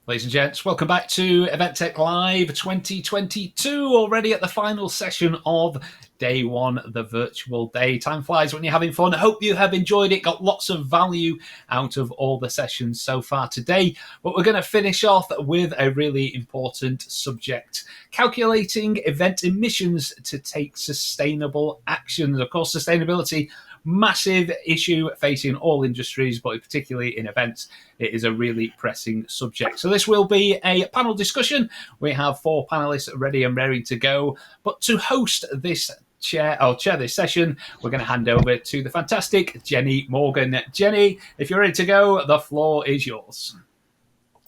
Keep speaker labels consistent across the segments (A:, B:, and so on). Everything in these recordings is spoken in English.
A: Ladies and gents, welcome back to Event Tech Live 2022, already at the final session of day one, the virtual day. Time flies when you're having fun. I hope you have enjoyed it, got lots of value out of all the sessions so far today. But we're going to finish off with a really important subject, calculating event emissions to take sustainable actions. Of course, sustainability, massive issue facing all industries, but particularly in events, it is a really pressing subject. So this will be a panel discussion. We have 4 panelists ready and raring to go. But to host this chair this session, we're going to hand over to the fantastic Jenny Morgan. Jenny, if you're ready to go, the floor is yours.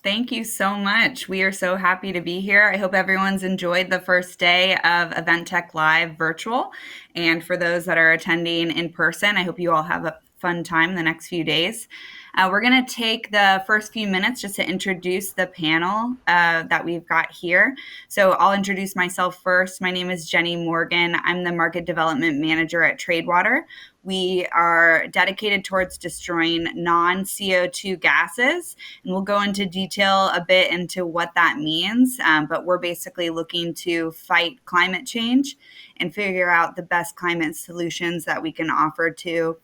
B: Thank you so much. We are so happy to be here. I hope everyone's enjoyed the first day of Event Tech Live virtual. And for those that are attending in person, I hope you all have a fun time the next few days. We're going to take the first few minutes just to introduce the panel that we've got here. So I'll introduce myself first. My name is Jenny Morgan. I'm the Market Development Manager at Tradewater. We are dedicated towards destroying non-CO2 gases, and we'll go into detail a bit into what that means. But we're basically looking to fight climate change and figure out the best climate solutions that we can offer to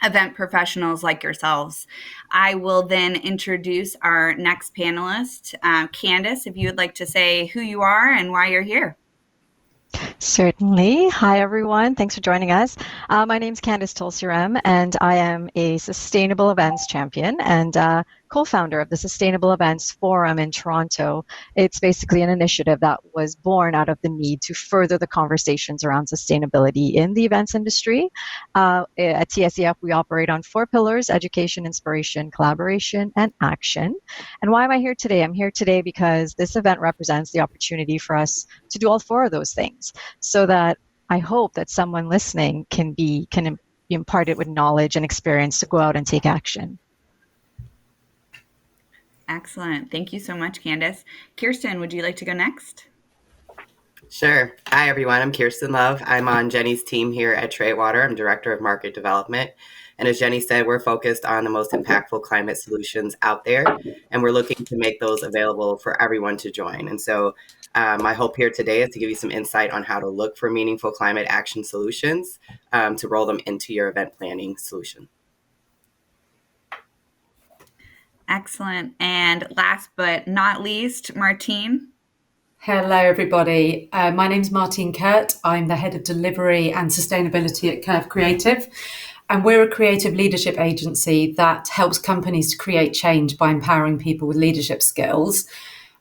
B: event professionals like yourselves. I will then introduce our next panelist. Candace, if you would like to say who you are and why you're here.
C: Certainly. Hi, everyone. Thanks for joining us. My name is Candace Tulsirem, and I am a sustainable events champion and co-founder of the Sustainable Events Forum in Toronto. It's basically an initiative that was born out of the need to further the conversations around sustainability in the events industry. At TSEF, we operate on 4 pillars: education, inspiration, collaboration, and action. And why am I here today? I'm here today because this event represents the opportunity for us to do all 4 of those things, so that I hope that someone listening can be imparted with knowledge and experience to go out and take action.
B: Excellent. Thank you so much, Candace. Kirsten, would you like to go next?
D: Sure. Hi, everyone. I'm Kirsten Love. I'm on Jenny's team here at Tradewater. I'm Director of Market Development. And as Jenny said, we're focused on the most impactful climate solutions out there, and we're looking to make those available for everyone to join. And so my hope here today is to give you some insight on how to look for meaningful climate action solutions to roll them into your event planning solution.
B: Excellent. And last but not least, Martine.
E: Hello, everybody. My name's Martine Kurt. I'm the Head of Delivery and Sustainability at Curve Creative. And we're a creative leadership agency that helps companies to create change by empowering people with leadership skills.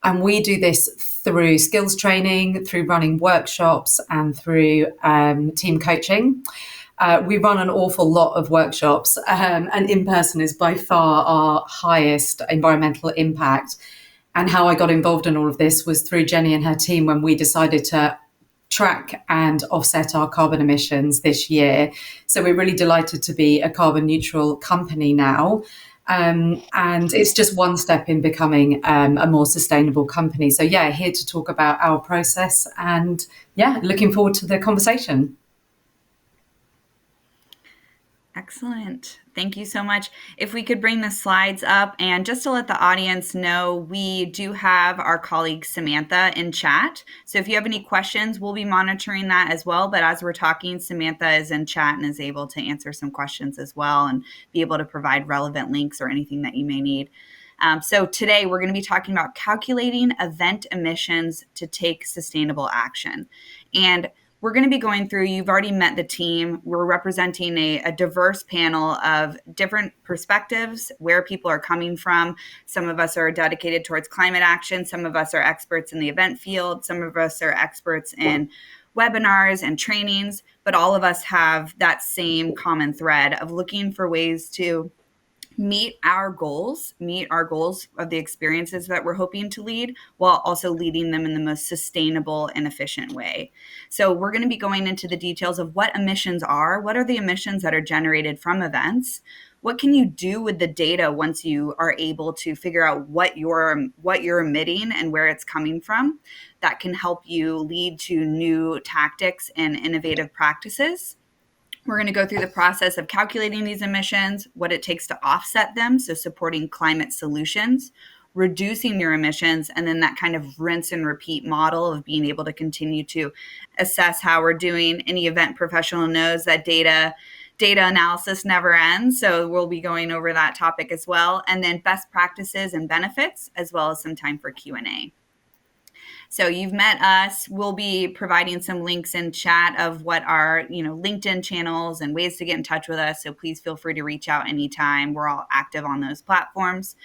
E: And we do this through skills training, through running workshops, and through team coaching. We run an awful lot of workshops, and in-person is by far our highest environmental impact. And how I got involved in all of this was through Jenny and her team when we decided to track and offset our carbon emissions this year. So we're really delighted to be a carbon neutral company now. And it's just one step in becoming a more sustainable company. So yeah, here to talk about our process, and yeah, looking forward to the conversation.
B: Excellent. Thank you so much. If we could bring the slides up, and just to let the audience know, we do have our colleague Samantha in chat. So if you have any questions, we'll be monitoring that as well. But as we're talking, Samantha is in chat and is able to answer some questions as well and be able to provide relevant links or anything that you may need. So today we're going to be talking about calculating event emissions to take sustainable action. And we're going to be going through, you've already met the team. We're representing a diverse panel of different perspectives, where people are coming from. Some of us are dedicated towards climate action. Some of us are experts in the event field. Some of us are experts in webinars and trainings, but all of us have that same common thread of looking for ways to meet our goals of the experiences that we're hoping to lead, while also leading them in the most sustainable and efficient way. So we're going to be going into the details of what emissions are. What are the emissions that are generated from events? What can you do with the data once you are able to figure out what you're emitting and where it's coming from? That can help you lead to new tactics and innovative practices. We're going to go through the process of calculating these emissions, what it takes to offset them, so supporting climate solutions. reducing your emissions, and then that kind of rinse and repeat model of being able to continue to assess how we're doing. Any event professional knows that data analysis never ends. So we'll be going over that topic as well. And then best practices and benefits, as well as some time for Q&A. So you've met us. We'll be providing some links in chat of what our, LinkedIn channels and ways to get in touch with us. So please feel free to reach out anytime. We're all active on those platforms.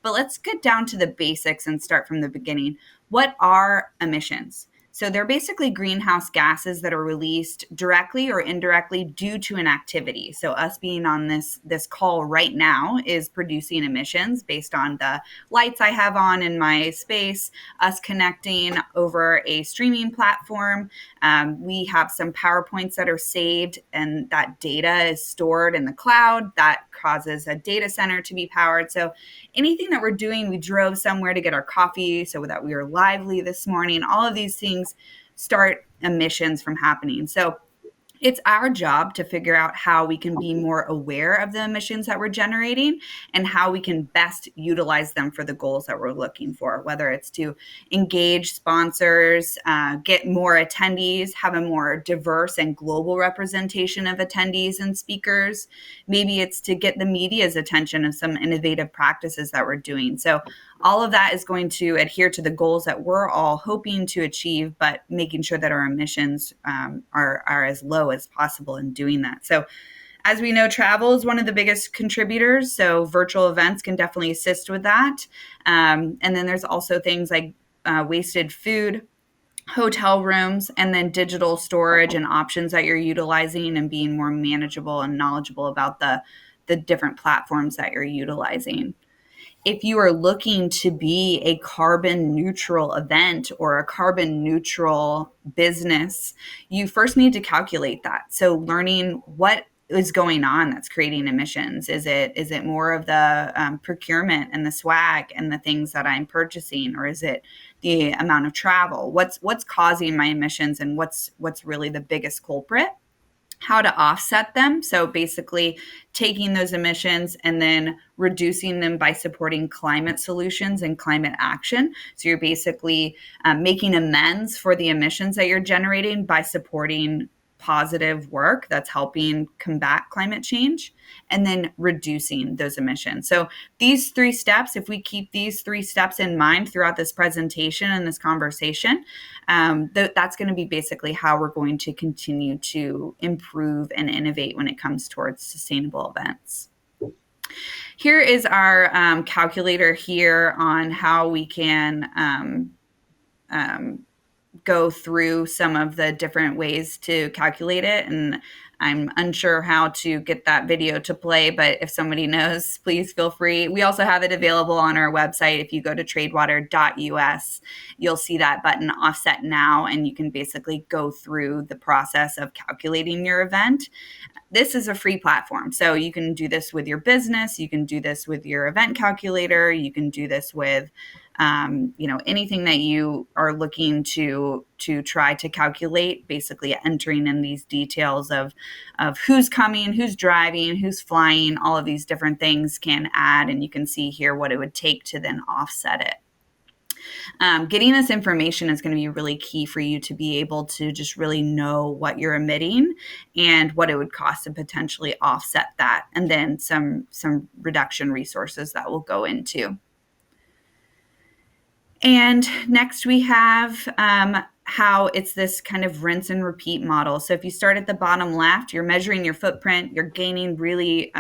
B: But let's get down to the basics and start from the beginning. What are emissions? So they're basically greenhouse gases that are released directly or indirectly due to an activity. So us being on this call right now is producing emissions based on the lights I have on in my space, us connecting over a streaming platform. We have some PowerPoints that are saved, and that data is stored in the cloud. That causes a data center to be powered. So anything that we're doing, we drove somewhere to get our coffee so that we were lively this morning. All of these things start emissions from happening. So it's our job to figure out how we can be more aware of the emissions that we're generating and how we can best utilize them for the goals that we're looking for, whether it's to engage sponsors, get more attendees, have a more diverse and global representation of attendees and speakers. Maybe it's to get the media's attention of some innovative practices that we're doing. So all of that is going to adhere to the goals that we're all hoping to achieve, but making sure that our emissions are as low as possible in doing that. So as we know, travel is one of the biggest contributors. So virtual events can definitely assist with that. And then there's also things like wasted food, hotel rooms, and then digital storage and options that you're utilizing, and being more manageable and knowledgeable about the different platforms that you're utilizing. If you are looking to be a carbon neutral event or a carbon neutral business, you first need to calculate that. So learning what is going on that's creating emissions. Is it more of the procurement and the swag and the things that I'm purchasing, or is it the amount of travel? What's causing my emissions, and what's really the biggest culprit? How to offset them. So basically taking those emissions and then reducing them by supporting climate solutions and climate action. So you're basically making amends for the emissions that you're generating by supporting positive work that's helping combat climate change, and then reducing those emissions. So these 3 steps, if we keep these 3 steps in mind throughout this presentation and this conversation, that's going to be basically how we're going to continue to improve and innovate when it comes towards sustainable events. Here is our calculator here on how we can go through some of the different ways to calculate it. And I'm unsure how to get that video to play, but if somebody knows, please feel free. We also have it available on our website. If you go to tradewater.us, you'll see that button, Offset Now, and you can basically go through the process of calculating your event. This is a free platform. So you can do this with your business. You can do this with your event calculator. You can do this with anything that you are looking to try to calculate, basically entering in these details of who's coming, who's driving, who's flying. All of these different things can add, and you can see here what it would take to then offset it. Getting this information is going to be really key for you to be able to just really know what you're emitting and what it would cost to potentially offset that, and then some reduction resources that we'll go into. And next we have how it's this kind of rinse and repeat model. So if you start at the bottom left, you're measuring your footprint, you're gaining really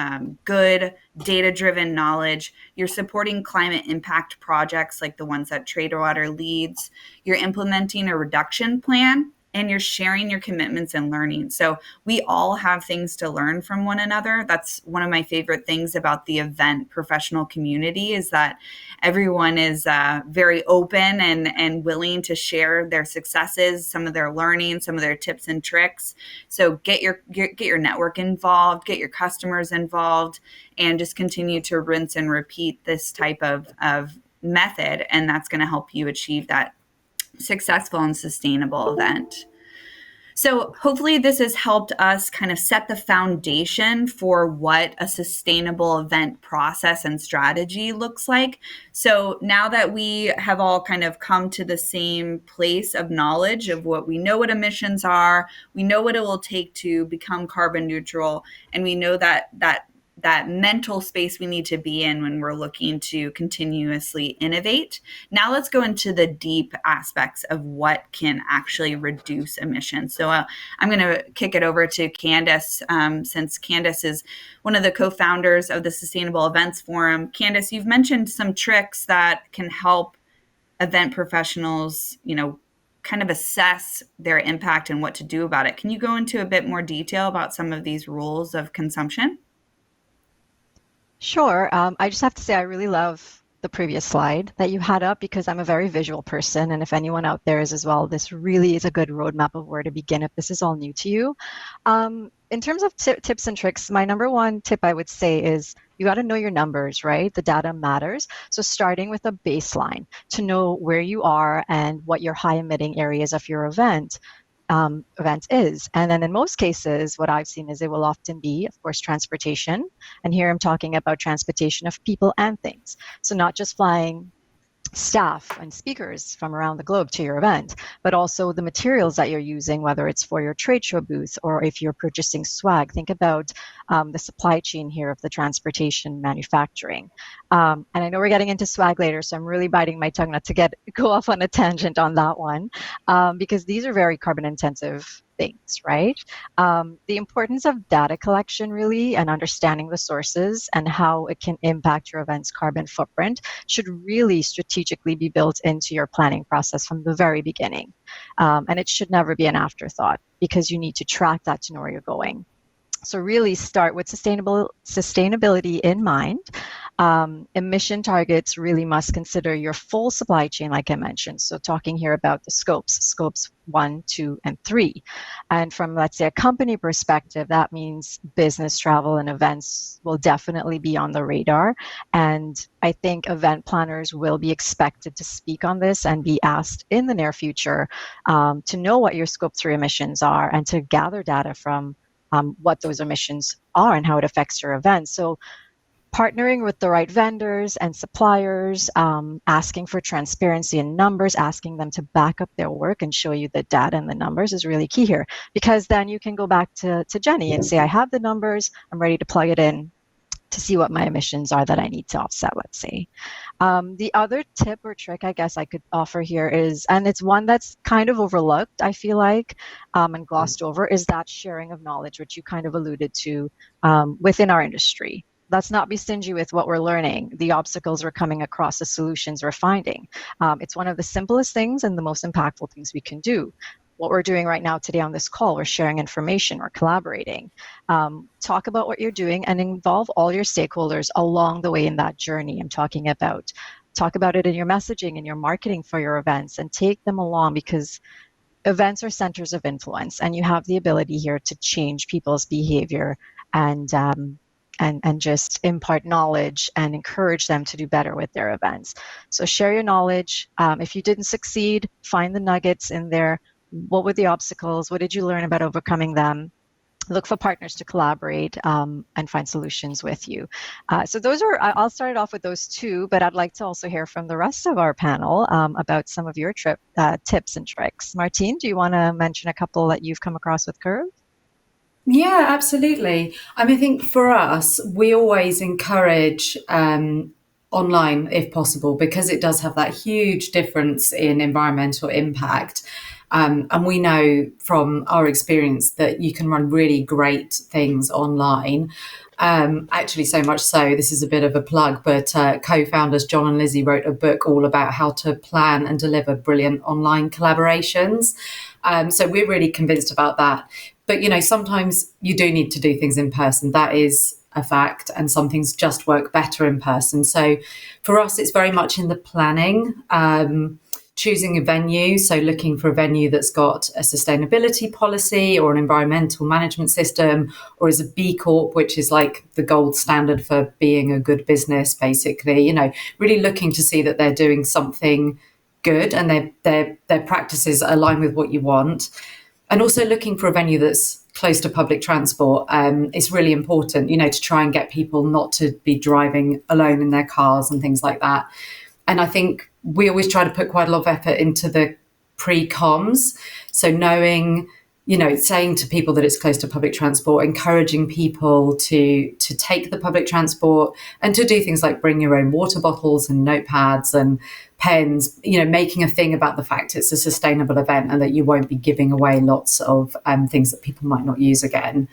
B: good data-driven knowledge, you're supporting climate impact projects like the ones that Tradewater leads, you're implementing a reduction plan, and you're sharing your commitments and learning. So we all have things to learn from one another. That's one of my favorite things about the event professional community, is that everyone is very open and willing to share their successes, some of their learning, some of their tips and tricks. So get your network involved, get your customers involved, and just continue to rinse and repeat this type of method. And that's going to help you achieve that successful and sustainable event. So hopefully this has helped us kind of set the foundation for what a sustainable event process and strategy looks like. So now that we have all kind of come to the same place of knowledge of what we know what emissions are, we know what it will take to become carbon neutral, and we know that mental space we need to be in when we're looking to continuously innovate. Now let's go into the deep aspects of what can actually reduce emissions. So I'm going to kick it over to Candace, since Candace is one of the co-founders of the Sustainable Events Forum. Candace, you've mentioned some tricks that can help event professionals, kind of assess their impact and what to do about it. Can you go into a bit more detail about some of these rules of consumption?
C: Sure. I just have to say I really love the previous slide that you had up because I'm a very visual person. And if anyone out there is as well, this really is a good roadmap of where to begin if this is all new to you. In terms of tips and tricks, my number one tip I would say is you got to know your numbers, right? The data matters. So starting with a baseline to know where you are and what your high emitting areas of your event is. And then in most cases, what I've seen is it will often be, of course, transportation. And here I'm talking about transportation of people and things. So not just flying staff and speakers from around the globe to your event, but also the materials that you're using, whether it's for your trade show booth or if you're purchasing swag. Think about the supply chain here of the transportation manufacturing. And I know we're getting into swag later, so I'm really biting my tongue not to go off on a tangent on that one, because these are very carbon intensive things, right? The importance of data collection really and understanding the sources and how it can impact your event's carbon footprint should really strategically be built into your planning process from the very beginning. And it should never be an afterthought because you need to track that to know where you're going. So really start with sustainability in mind. Emission targets really must consider your full supply chain, like I mentioned. So talking here about the scopes 1, 2, and 3. And from, let's say, a company perspective, that means business travel and events will definitely be on the radar. And I think event planners will be expected to speak on this and be asked in the near future to know what your scope 3 emissions are and to gather data from what those emissions are and how it affects your event. So partnering with the right vendors and suppliers, asking for transparency in numbers, asking them to back up their work and show you the data and the numbers is really key here, because then you can go back to Jenny and say, I have the numbers, I'm ready to plug it in to see what my emissions are that I need to offset, let's say. The other tip or trick I guess I could offer here is, and it's one that's kind of overlooked, I feel like, and glossed over, is that sharing of knowledge, which you kind of alluded to within our industry. Let's not be stingy with what we're learning, the obstacles we're coming across, the solutions we're finding. It's one of the simplest things and the most impactful things we can do. What we're doing right now today on this call, we're sharing information, we're collaborating. Talk about what you're doing and involve all your stakeholders along the way in that journey I'm talking about. Talk about it in your messaging, in your marketing for your events, and take them along, because events are centers of influence and you have the ability here to change people's behavior and just impart knowledge and encourage them to do better with their events. So share your knowledge. If you didn't succeed, find the nuggets in there. What were the obstacles? What did you learn about overcoming them? Look for partners to collaborate and find solutions with you. So those are, I'll start it off with those two, but I'd like to also hear from the rest of our panel about some of your tips and tricks. Martine, do you want to mention a couple that you've come across with Curve?
E: Yeah, absolutely. I mean, I think for us, we always encourage online if possible, because it does have that huge difference in environmental impact. And we know from our experience that you can run really great things online. Actually, so much so, this is a bit of a plug, but co-founders John and Lizzie wrote a book all about how to plan and deliver brilliant online collaborations. So we're really convinced about that. But, sometimes you do need to do things in person. That is a fact. And some things just work better in person. So for us, it's very much in the planning, choosing a venue. So looking for a venue that's got a sustainability policy or an environmental management system, or is a B Corp, which is like the gold standard for being a good business, basically, really looking to see that they're doing something good and their practices align with what you want. And also looking for a venue that's close to public transport is really important, to try and get people not to be driving alone in their cars and things like that. And I think we always try to put quite a lot of effort into the pre-coms. So knowing, saying to people that it's close to public transport, encouraging people to take the public transport and to do things like bring your own water bottles and notepads and pens, making a thing about the fact it's a sustainable event and that you won't be giving away lots of things that people might not use again.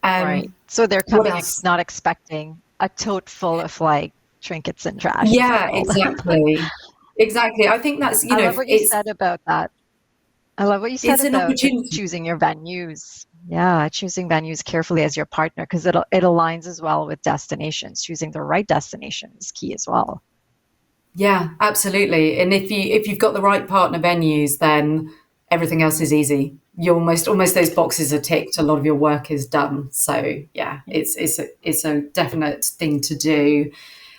C: Right. So they're coming not expecting a tote full of like trinkets and trash.
E: Yeah, exactly. Exactly. I think that's,
C: I love what you said about that. I love what you said about choosing your venues. Yeah, choosing venues carefully as your partner, because it aligns as well with destinations. Choosing the right destination is key as well.
E: Yeah, absolutely. And if you've got the right partner venues, then everything else is easy. You almost those boxes are ticked. A lot of your work is done. So yeah, it's a definite thing to do.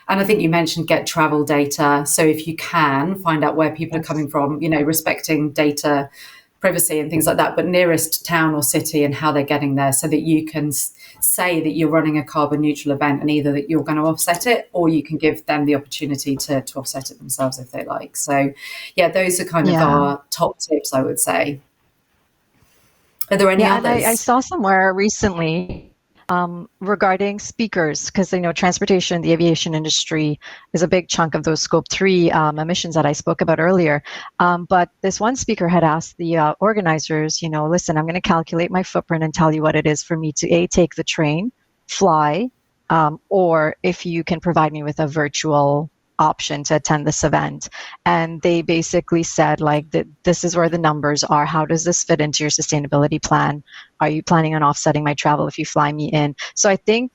E: And I think you mentioned get travel data. So if you can find out where people are coming from, respecting data privacy and things like that, but nearest town or city and how they're getting there, so that you can say that you're running a carbon neutral event and either that you're going to offset it or you can give them the opportunity to offset it themselves if they like. So yeah, those are kind of our top tips, I would say. Are there any others?
C: I saw somewhere recently regarding speakers, because transportation, the aviation industry is a big chunk of those scope 3 emissions that I spoke about earlier. But this one speaker had asked the organizers, listen, I'm going to calculate my footprint and tell you what it is for me to take the train, fly, or if you can provide me with a virtual option to attend this event. And they basically said, this is where the numbers are. How does this fit into your sustainability plan? Are you planning on offsetting my travel if you fly me in? So I think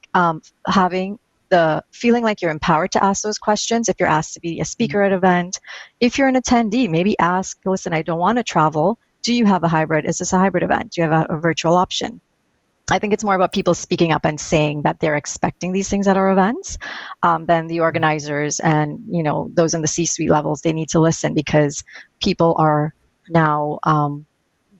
C: having the feeling like you're empowered to ask those questions, if you're asked to be a speaker at an event, if you're an attendee, maybe ask, listen, I don't want to travel. Do you have a hybrid? Is this a hybrid event? Do you have a virtual option? I think it's more about people speaking up and saying that they're expecting these things at our events than the organizers and, those in the C-suite levels. They need to listen, because people are now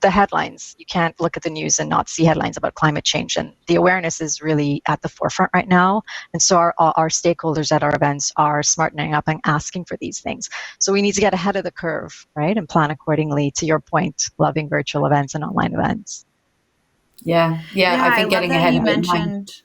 C: the headlines. You can't look at the news and not see headlines about climate change. And the awareness is really at the forefront right now. And so our stakeholders at our events are smartening up and asking for these things. So we need to get ahead of the curve, right? And plan accordingly, to your point, loving virtual events and online events.
E: Yeah. I think getting ahead of
B: it.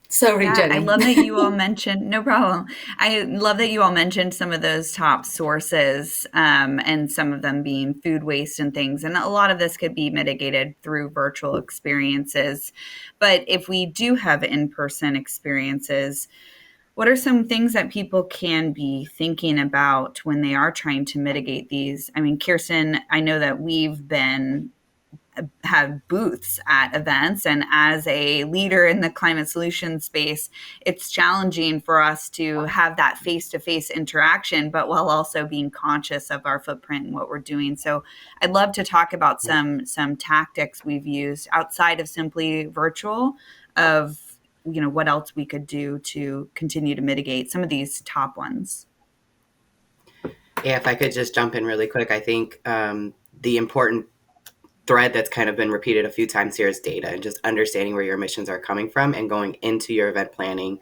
E: Sorry, Jenny.
B: I love that you all mentioned, no problem. I love that you all mentioned some of those top sources and some of them being food waste and things. And a lot of this could be mitigated through virtual experiences. But if we do have in-person experiences, what are some things that people can be thinking about when they are trying to mitigate these? I mean, Kirsten, I know that we've have booths at events, and as a leader in the climate solution space, it's challenging for us to have that face-to-face interaction, but while also being conscious of our footprint and what we're doing. So I'd love to talk about some tactics we've used outside of simply virtual, of what else we could do to continue to mitigate some of these top ones.
D: Yeah, if I could just jump in really quick, I think the important thread that's kind of been repeated a few times here is data, and just understanding where your emissions are coming from and going into your event planning,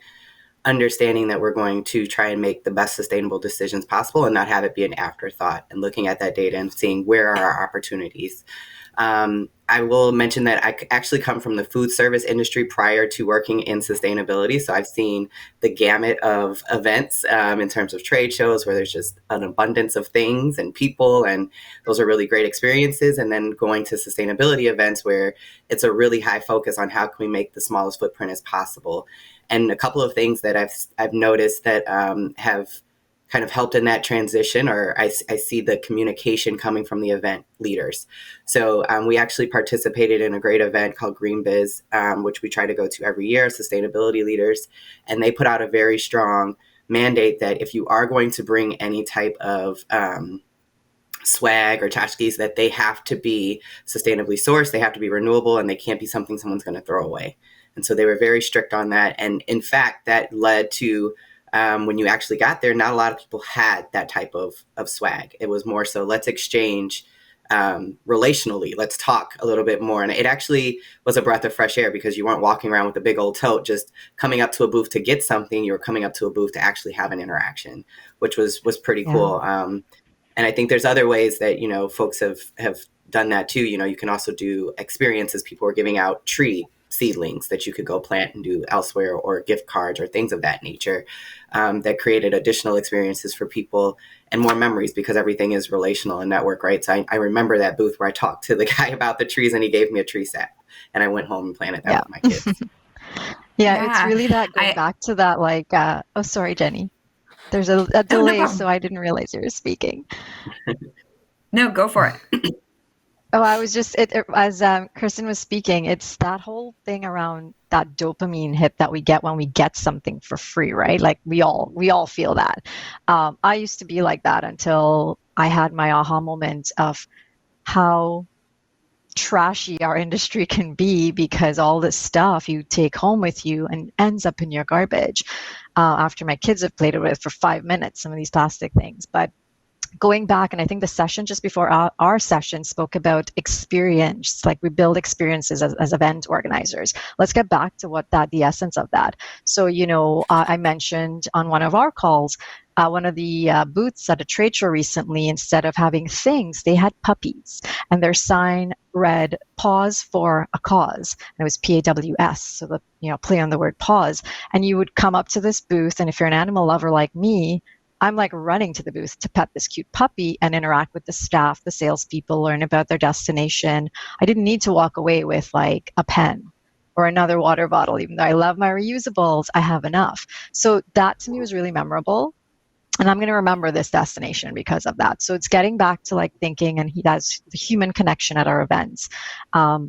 D: understanding that we're going to try and make the best sustainable decisions possible and not have it be an afterthought, and looking at that data and seeing where are our opportunities. I will mention that I actually come from the food service industry prior to working in sustainability. So I've seen the gamut of events in terms of trade shows where there's just an abundance of things and people, and those are really great experiences. And then going to sustainability events where it's a really high focus on how can we make the smallest footprint as possible. And a couple of things that I've noticed that have kind of helped in that transition, or I see the communication coming from the event leaders. So we actually participated in a great event called Green Biz, which we try to go to every year, sustainability leaders, and they put out a very strong mandate that if you are going to bring any type of swag or tchotchkes, that they have to be sustainably sourced, they have to be renewable, and they can't be something someone's going to throw away. And so they were very strict on that. And in fact, that led to when you actually got there, not a lot of people had that type of swag. It was more so, let's exchange relationally. Let's talk a little bit more. And it actually was a breath of fresh air because you weren't walking around with a big old tote just coming up to a booth to get something. You were coming up to a booth to actually have an interaction, which was pretty cool. And I think there's other ways that, folks have done that too. You can also do experiences. People are giving out tree seedlings that you could go plant and do elsewhere, or gift cards or things of that nature, that created additional experiences for people and more memories, because everything is relational and network, right? So I remember that booth where I talked to the guy about the trees and he gave me a tree sap, and I went home and planted that with my kids.
C: It's really that going back to that, like, oh, sorry, Jenny. There's a delay, so I didn't realize you were speaking.
B: No, go for it.
C: Oh, I was just, as Kristen was speaking, it's that whole thing around that dopamine hit that we get when we get something for free, right? Like we all feel that. I used to be like that until I had my aha moment of how trashy our industry can be, because all this stuff you take home with you and ends up in your garbage after my kids have played with it for 5 minutes, some of these plastic things. But going back, and I think the session just before our session spoke about experience, like we build experiences as event organizers. Let's get back to the essence of that. So, I mentioned on one of our calls, one of the booths at a trade show recently, instead of having things, they had puppies, and their sign read "Pause for a Cause," and it was PAWS, so the play on the word pause. And you would come up to this booth, and if you're an animal lover like me, I'm like running to the booth to pet this cute puppy and interact with the staff, the salespeople, learn about their destination. I didn't need to walk away with like a pen or another water bottle. Even though I love my reusables, I have enough. So that to me was really memorable. And I'm going to remember this destination because of that. So it's getting back to like thinking, and he has the human connection at our events,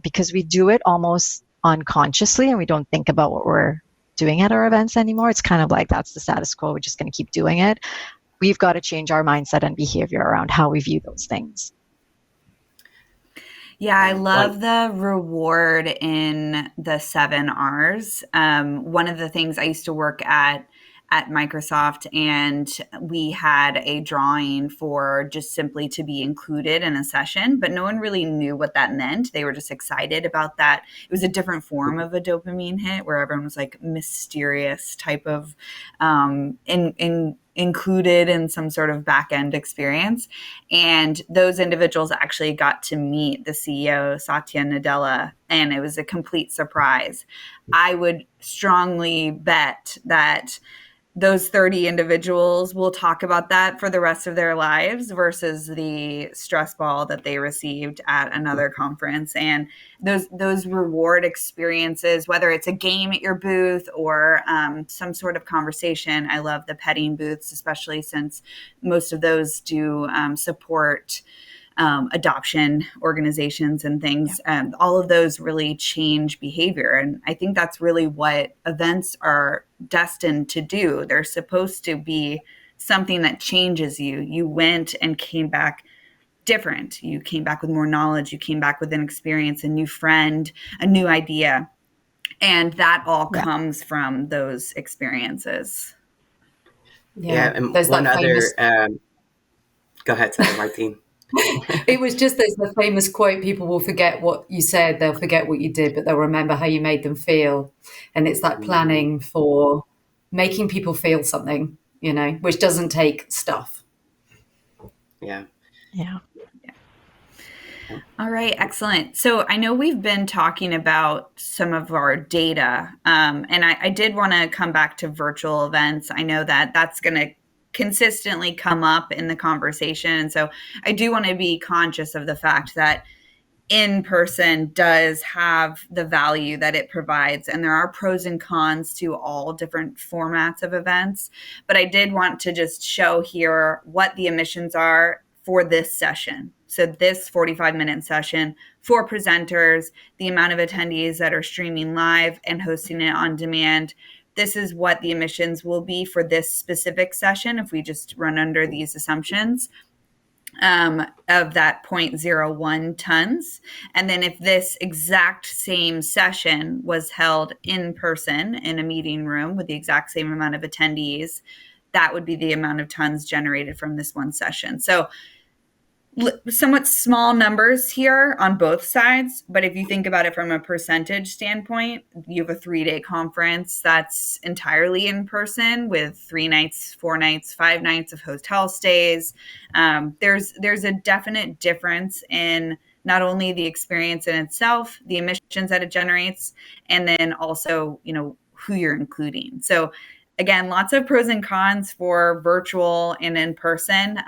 C: because we do it almost unconsciously and we don't think about what we're doing at our events anymore. It's kind of like that's the status quo. We're just going to keep doing it. We've got to change our mindset and behavior around how we view those things.
B: Yeah, I love the reward in the 7 R's. One of the things I used to work at Microsoft, and we had a drawing for just simply to be included in a session, but no one really knew what that meant. They were just excited about that. It was a different form of a dopamine hit where everyone was like mysterious type of included in some sort of back-end experience. And those individuals actually got to meet the CEO, Satya Nadella, and it was a complete surprise. I would strongly bet that those 30 individuals will talk about that for the rest of their lives versus the stress ball that they received at another conference. And those reward experiences, whether it's a game at your booth or some sort of conversation. I love the petting booths, especially since most of those do support adoption organizations and things. All of those really change behavior. And I think that's really what events are destined to do. They're supposed to be something that changes you. You went and came back different. You came back with more knowledge. You came back with an experience, a new friend, a new idea. And that all comes from those experiences.
D: Yeah. And one other, go ahead, sorry, Martine.
E: It was just there's the famous quote, people will forget what you said, they'll forget what you did, but they'll remember how you made them feel. And it's that planning for making people feel something, which doesn't take stuff.
D: Yeah.
B: All right, excellent. So I know we've been talking about some of our data, and I did want to come back to virtual events. I know that that's going to consistently come up in the conversation. So I do want to be conscious of the fact that in person does have the value that it provides. And there are pros and cons to all different formats of events. But I did want to just show here what the emissions are for this session. So this 45-minute session, 4 presenters, the amount of attendees that are streaming live and hosting it on demand. This is what the emissions will be for this specific session if we just run under these assumptions of that 0.01 tons. And then if this exact same session was held in person in a meeting room with the exact same amount of attendees, that would be the amount of tons generated from this one session. So somewhat small numbers here on both sides, but if you think about it from a percentage standpoint, you have a 3-day conference that's entirely in person with 3 nights, 4 nights, 5 nights of hotel stays. There's a definite difference in not only the experience in itself, the emissions that it generates, and then also, who you're including. So again, lots of pros and cons for virtual and in person.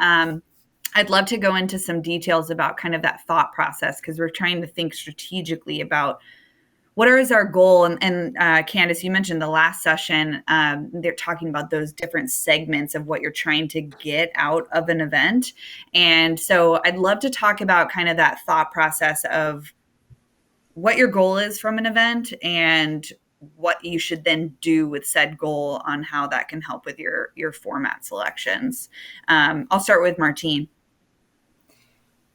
B: I'd love to go into some details about kind of that thought process, because we're trying to think strategically about what is our goal. And Candace, you mentioned the last session, they're talking about those different segments of what you're trying to get out of an event. And so I'd love to talk about kind of that thought process of what your goal is from an event and what you should then do with said goal on how that can help with your format selections. I'll start with Martine.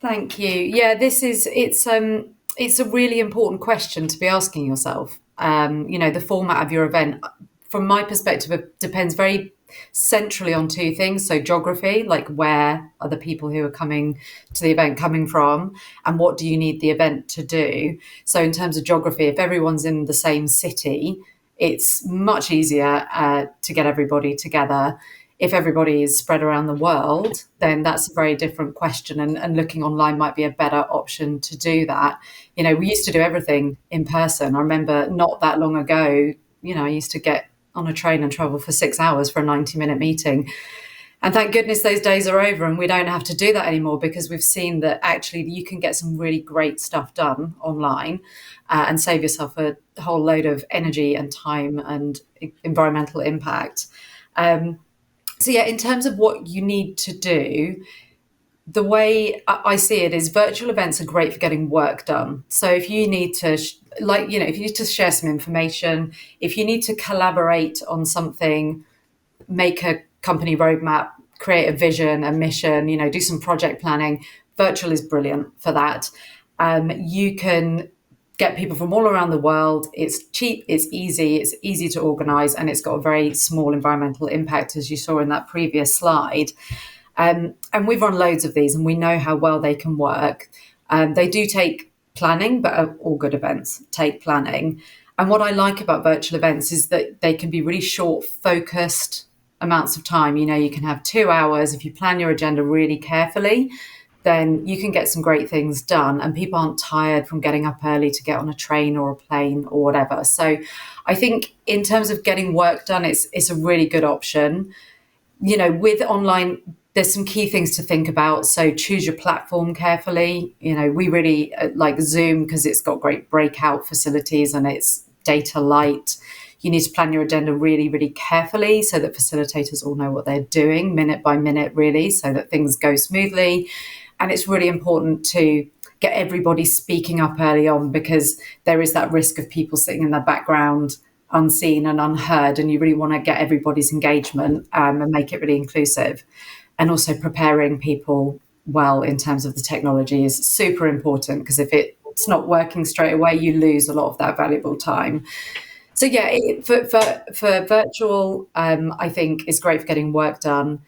E: Thank you. Yeah, it's a really important question to be asking yourself. The format of your event, from my perspective, it depends very centrally on 2 things. So geography, like where are the people who are coming to the event coming from, and what do you need the event to do? So in terms of geography, if everyone's in the same city, it's much easier to get everybody together. If everybody is spread around the world, then that's a very different question. And looking online might be a better option to do that. We used to do everything in person. I remember not that long ago, I used to get on a train and travel for 6 hours for a 90-minute meeting. And thank goodness those days are over and we don't have to do that anymore, because we've seen that actually you can get some really great stuff done online and save yourself a whole load of energy and time and environmental impact. So yeah, in terms of what you need to do, the way I see it is virtual events are great for getting work done. So if you need to, if you need to share some information, if you need to collaborate on something, make a company roadmap, create a vision, a mission, do some project planning, virtual is brilliant for that. You can get people from all around the world. It's cheap, it's easy to organize, and it's got a very small environmental impact, as you saw in that previous slide. And we've run loads of these and we know how well they can work. They do take planning, but all good events take planning. And what I like about virtual events is that they can be really short, focused amounts of time. You can have 2 hours. If you plan your agenda really carefully, then you can get some great things done, and people aren't tired from getting up early to get on a train or a plane or whatever. So I think in terms of getting work done, it's a really good option. With online, there's some key things to think about. So choose your platform carefully. We really like Zoom because it's got great breakout facilities and it's data light. You need to plan your agenda really, really carefully so that facilitators all know what they're doing minute by minute, really, so that things go smoothly. And it's really important to get everybody speaking up early on, because there is that risk of people sitting in the background unseen and unheard, and you really want to get everybody's engagement and make it really inclusive. And also preparing people well in terms of the technology is super important, because if it's not working straight away, you lose a lot of that valuable time. So yeah, for virtual, I think is great for getting work done.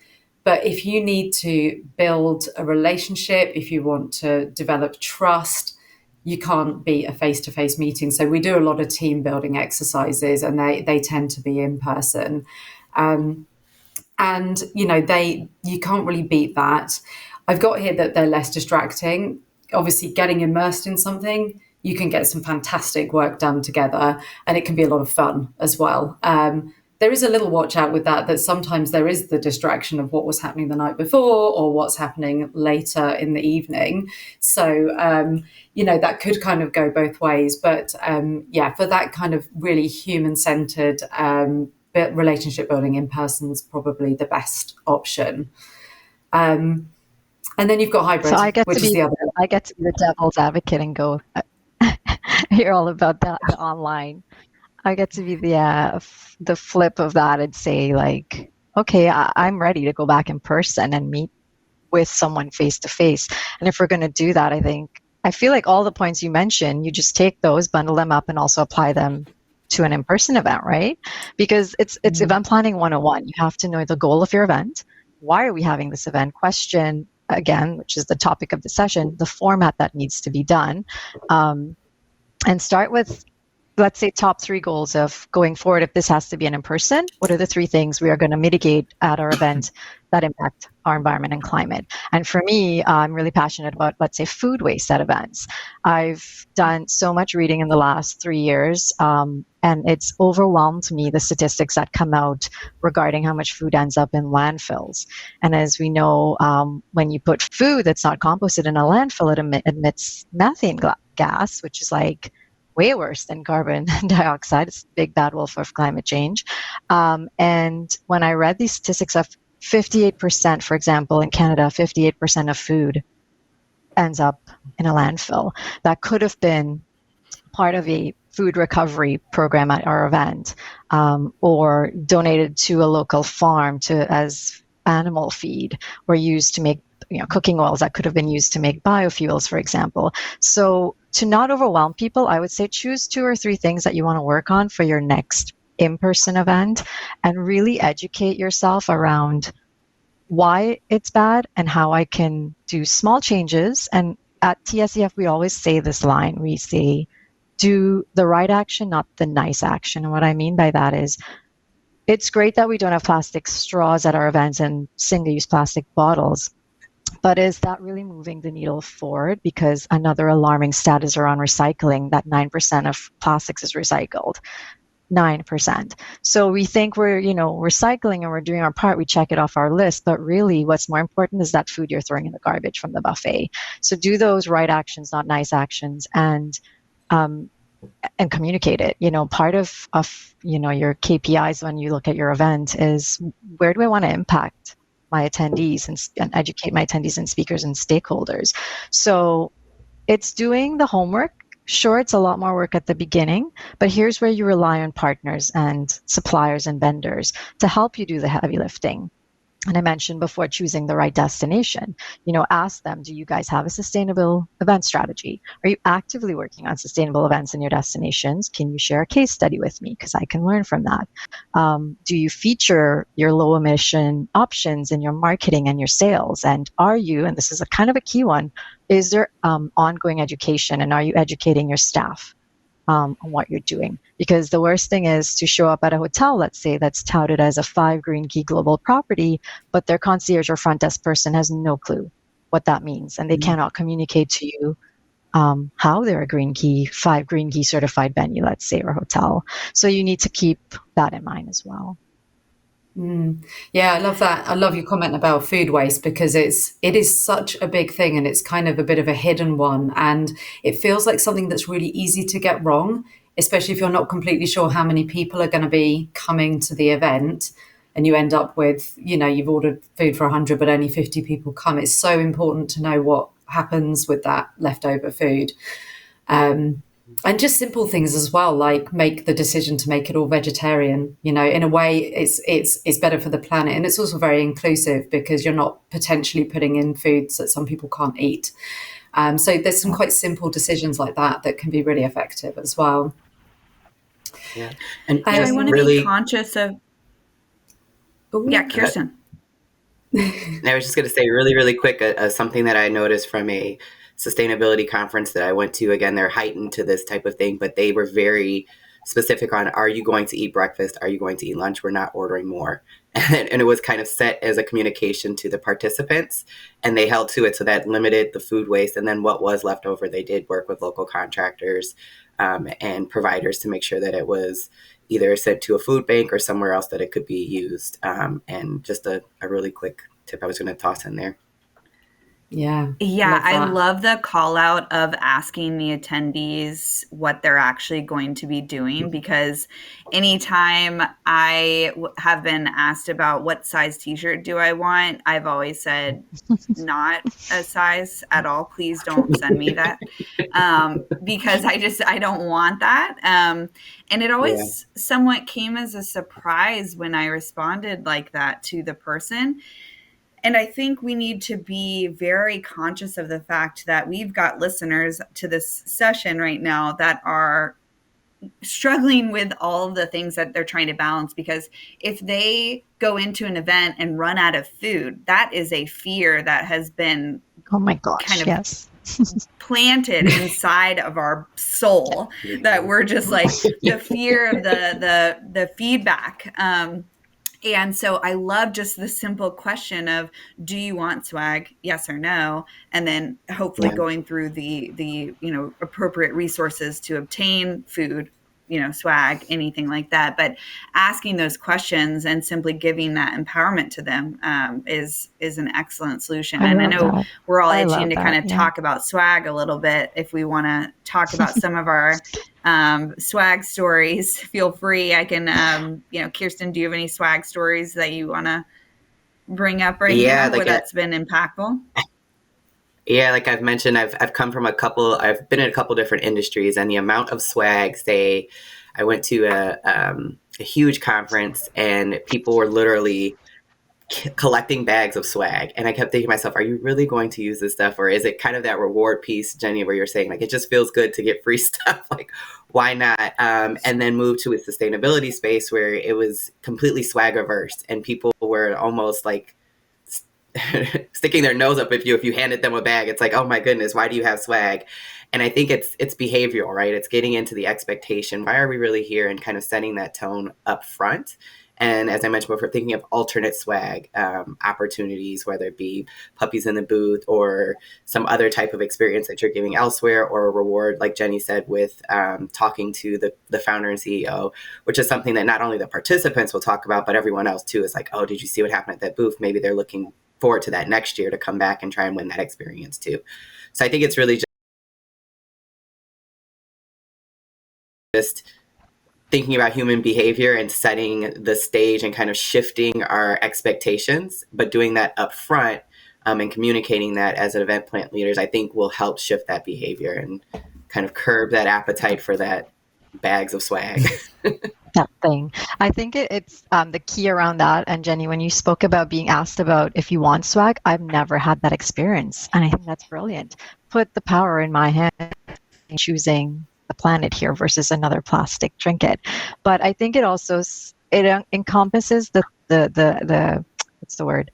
E: But if you need to build a relationship, if you want to develop trust, you can't beat a face-to-face meeting. So we do a lot of team building exercises, and they tend to be in person. And you can't really beat that. I've got here that they're less distracting. Obviously, getting immersed in something, you can get some fantastic work done together, and it can be a lot of fun as well. There is a little watch out with that sometimes there is the distraction of what was happening the night before or what's happening later in the evening. So, that could kind of go both ways. But for that kind of really human-centered relationship building, in person is probably the best option. And then you've got hybrid,
C: So I get
E: which
C: to
E: is
C: be
E: the other.
C: I get to be the devil's advocate and go hear all about that the online. I get to be the flip of that and say, like, okay, I'm ready to go back in person and meet with someone face to face. And if we're going to do that, I feel like all the points you mentioned, you just take those, bundle them up, and also apply them to an in-person event, right? Because it's event planning 101. You have to know the goal of your event. Why are we having this event? Question again, which is the topic of the session, the format that needs to be done, and start with, let's say, top 3 goals of going forward. If this has to be an in-person, what are the 3 things we are going to mitigate at our event that impact our environment and climate? And for me, I'm really passionate about, let's say, food waste at events. I've done so much reading in the last 3 years, and it's overwhelmed me, the statistics that come out regarding how much food ends up in landfills. And as we know, when you put food that's not composted in a landfill, it emits methane gas, which is like way worse than carbon dioxide. It's the big bad wolf of climate change. And when I read these statistics of 58%, for example, in Canada, 58% of food ends up in a landfill. That could have been part of a food recovery program at our event, or donated to a local farm as animal feed, or used to make cooking oils that could have been used to make biofuels, for example. So to not overwhelm people, I would say choose 2 or 3 things that you want to work on for your next in-person event, and really educate yourself around why it's bad and how I can do small changes. And at TSEF, we always say this line. We say, do the right action, not the nice action. And what I mean by that is, it's great that we don't have plastic straws at our events and single-use plastic bottles, but is that really moving the needle forward? Because another alarming stat is around recycling, that 9% of plastics is recycled. 9%. So we think we're, recycling and we're doing our part. We check it off our list, but really what's more important is that food you're throwing in the garbage from the buffet. So do those right actions, not nice actions, and communicate it. Part of your KPIs when you look at your event is, where do I want to impact my attendees and educate my attendees and speakers and stakeholders? So it's doing the homework. Sure, it's a lot more work at the beginning, but here's where you rely on partners and suppliers and vendors to help you do the heavy lifting. And I mentioned before, choosing the right destination. Ask them, do you guys have a sustainable event strategy? Are you actively working on sustainable events in your destinations? Can you share a case study with me? Because I can learn from that. Do you feature your low emission options in your marketing and your sales? And are you, and this is a kind of a key one, is there ongoing education, and are you educating your staff on what you're doing? Because the worst thing is to show up at a hotel, let's say, that's touted as a 5 Green Key global property, but their concierge or front desk person has no clue what that means, and they cannot communicate to you how they're a 5 Green Key certified venue, let's say, or hotel. So you need to keep that in mind as well.
E: Yeah, I love that. I love your comment about food waste, because it is such a big thing, and it's kind of a bit of a hidden one, and it feels like something that's really easy to get wrong, especially if you're not completely sure how many people are going to be coming to the event, and you end up with, you've ordered food for 100 but only 50 people come. It's so important to know what happens with that leftover food. And just simple things as well, like make the decision to make it all vegetarian. In a way, it's better for the planet, and it's also very inclusive, because you're not potentially putting in foods that some people can't eat. So there's some quite simple decisions like that can be really effective as well.
D: Yeah, and
B: I want to be conscious of. Yeah, Kirsten.
D: I was just going to say really, really quick, something that I noticed from a sustainability conference that I went to. Again, they're heightened to this type of thing, but they were very specific on, are you going to eat breakfast? Are you going to eat lunch? We're not ordering more. And it was kind of set as a communication to the participants, and they held to it. So that limited the food waste. And then what was left over, they did work with local contractors and providers to make sure that it was either sent to a food bank or somewhere else that it could be used. And just a really quick tip I was going to toss in there.
B: Yeah, I love the call out of asking the attendees what they're actually going to be doing, because anytime I have been asked about what size t-shirt do I want, I've always said not a size at all. Please don't send me that, because I don't want that. And it always somewhat came as a surprise when I responded like that to the person. And I think we need to be very conscious of the fact that we've got listeners to this session right now that are struggling with all of the things that they're trying to balance, because if they go into an event and run out of food, that is a fear that has been
C: Oh my gosh,
B: kind of
C: yes.
B: planted inside of our soul, that we're just like the fear of the feedback. And so I love just the simple question of, do you want swag? Yes or no? And then hopefully going through the appropriate resources to obtain food, swag, anything like that. But asking those questions and simply giving that empowerment to them is an excellent solution. And I know
C: that.
B: we're all
C: I
B: itching
C: love
B: to
C: that,
B: kind of
C: yeah.
B: talk about swag a little bit. If we want to talk about some of our swag stories, feel free. I can, Kirsten, do you have any swag stories that you want to bring up right now where that's been impactful?
D: Yeah, like I've mentioned, I've I've been in a couple different industries, and the amount of swag, I went to a huge conference, and people were literally collecting bags of swag. And I kept thinking to myself, are you really going to use this stuff? Or is it kind of that reward piece, Jenny, where you're saying like, it just feels good to get free stuff? Like, why not? And then move to a sustainability space where it was completely swag averse, and people were almost like sticking their nose up if you handed them a bag. It's like, oh my goodness, why do you have swag? And I think it's behavioral, right? It's getting into the expectation. Why are we really here? And kind of setting that tone up front. And as I mentioned before, thinking of alternate swag opportunities, whether it be puppies in the booth or some other type of experience that you're giving elsewhere, or a reward, like Jenny said, with talking to the founder and CEO, which is something that not only the participants will talk about, but everyone else too is like, oh, did you see what happened at that booth? Maybe they're looking forward to that next year to come back and try and win that experience too. So I think it's really just thinking about human behavior and setting the stage and kind of shifting our expectations, but doing that up front and communicating that as an event plant leaders, I think will help shift that behavior and kind of curb that appetite for that bags of swag.
C: That thing. I think it's the key around that. And Jenny, when you spoke about being asked about if you want swag, I've never had that experience. And I think that's brilliant. Put the power in my hand, choosing the planet here versus another plastic trinket. But I think it also encompasses the what's the word?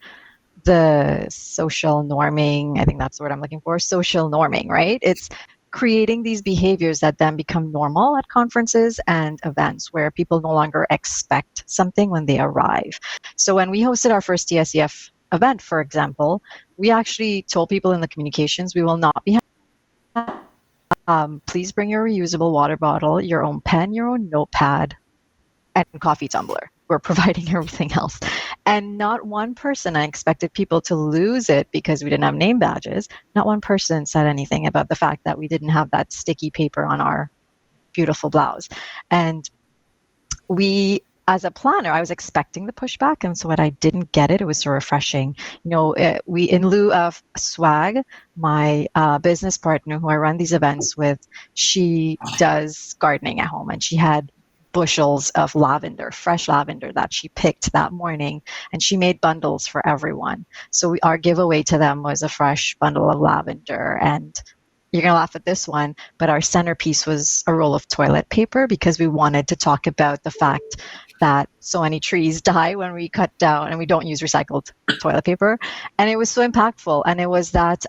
C: The social norming. I think that's the word I'm looking for. Social norming, right? It's creating these behaviors that then become normal at conferences and events where people no longer expect something when they arrive. So when we hosted our first TSEF event, for example, we actually told people in the communications, we will not be please bring your reusable water bottle, your own pen, your own notepad, and coffee tumbler. We're providing everything else. And not one person, I expected people to lose it because we didn't have name badges. Not one person said anything about the fact that we didn't have that sticky paper on our beautiful blouse. And as a planner, I was expecting the pushback. And so when I didn't get it, it was so refreshing. We, in lieu of swag, my business partner who I run these events with, she does gardening at home, and she had bushels of lavender, fresh lavender that she picked that morning, and she made bundles for everyone. So our giveaway to them was a fresh bundle of lavender. And you're going to laugh at this one, but our centerpiece was a roll of toilet paper, because we wanted to talk about the fact that so many trees die when we cut down and we don't use recycled toilet paper. And it was so impactful. And it was that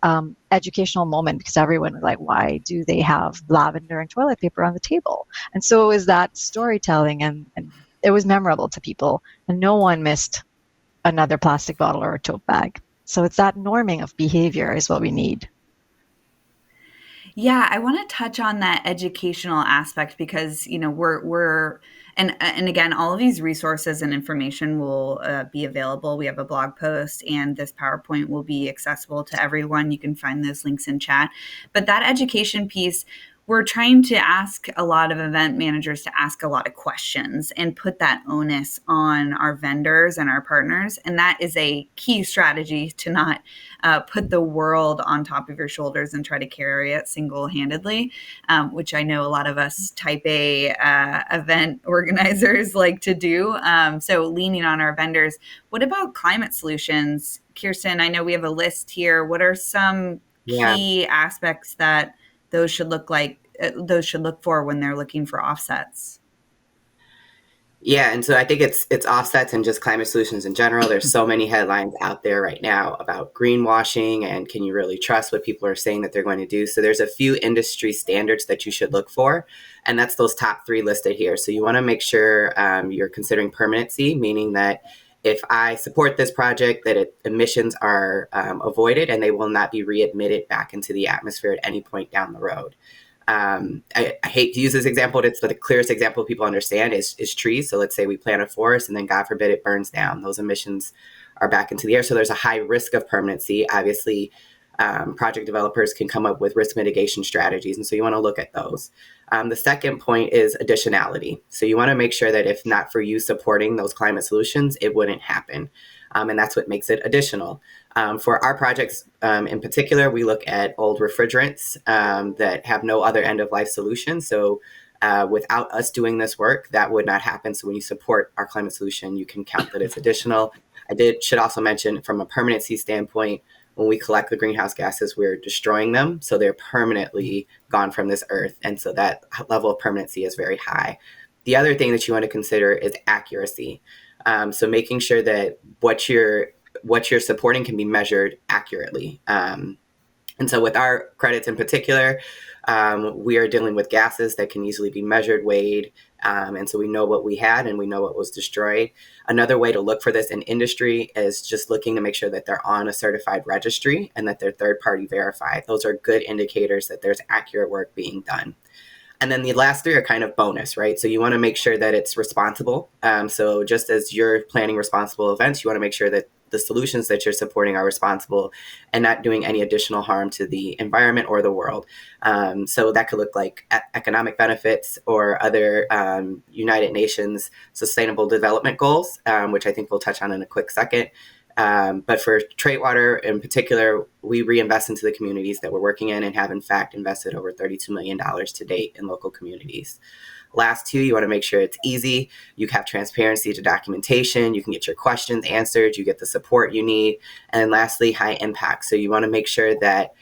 C: educational moment, because everyone was like, why do they have lavender and toilet paper on the table? And so it was that storytelling, and it was memorable to people. And no one missed another plastic bottle or a tote bag. So it's that norming of behavior is what we need.
B: Yeah, I want to touch on that educational aspect, because we're and again, all of these resources and information will be available. We have a blog post, and this PowerPoint will be accessible to everyone. You can find those links in chat. But that education piece, we're trying to ask a lot of event managers to ask a lot of questions and put that onus on our vendors and our partners. And that is a key strategy to not put the world on top of your shoulders and try to carry it single-handedly, which I know a lot of us type A event organizers like to do. So leaning on our vendors. What about climate solutions? Kirsten, I know we have a list here. What are some key aspects that those should look like those should look for when they're looking for offsets?
D: Yeah, and so I think it's offsets and just climate solutions in general. There's so many headlines out there right now about greenwashing and can you really trust what people are saying that they're going to do. So there's a few industry standards that you should look for, and that's those top 3 listed here. So you want to make sure you're considering permanency, meaning that if I support this project, that emissions are avoided and they will not be readmitted back into the atmosphere at any point down the road. I hate to use this example, but it's the clearest example people understand is trees. So let's say we plant a forest and then God forbid it burns down. Those emissions are back into the air. So there's a high risk of permanency. Obviously, project developers can come up with risk mitigation strategies. And so you want to look at those. The second point is additionality. So you want to make sure that if not for you supporting those climate solutions, it wouldn't happen. And that's what makes it additional. For our projects in particular, we look at old refrigerants that have no other end-of-life solution. So without us doing this work, that would not happen. So when you support our climate solution, you can count that it's additional. Should also mention from a permanency standpoint, when we collect the greenhouse gases, we're destroying them. So they're permanently gone from this earth. And so that level of permanency is very high. The other thing that you want to consider is accuracy. So making sure that what you're supporting can be measured accurately. And so with our credits in particular, we are dealing with gases that can easily be measured, weighed. And so we know what we had and we know what was destroyed. Another way to look for this in industry is just looking to make sure that they're on a certified registry and that they're third-party verified. Those are good indicators that there's accurate work being done. And then the last 3 are kind of bonus, right? So you want to make sure that it's responsible. So just as you're planning responsible events, you want to make sure that the solutions that you're supporting are responsible and not doing any additional harm to the environment or the world. So that could look like economic benefits or other United Nations Sustainable Development Goals, which I think we'll touch on in a quick second. But for Traitwater in particular, we reinvest into the communities that we're working in and have in fact invested over $32 million to date in local communities. Last 2, you want to make sure it's easy. You have transparency to documentation. You can get your questions answered. You get the support you need. And then lastly, high impact. So you want to make sure that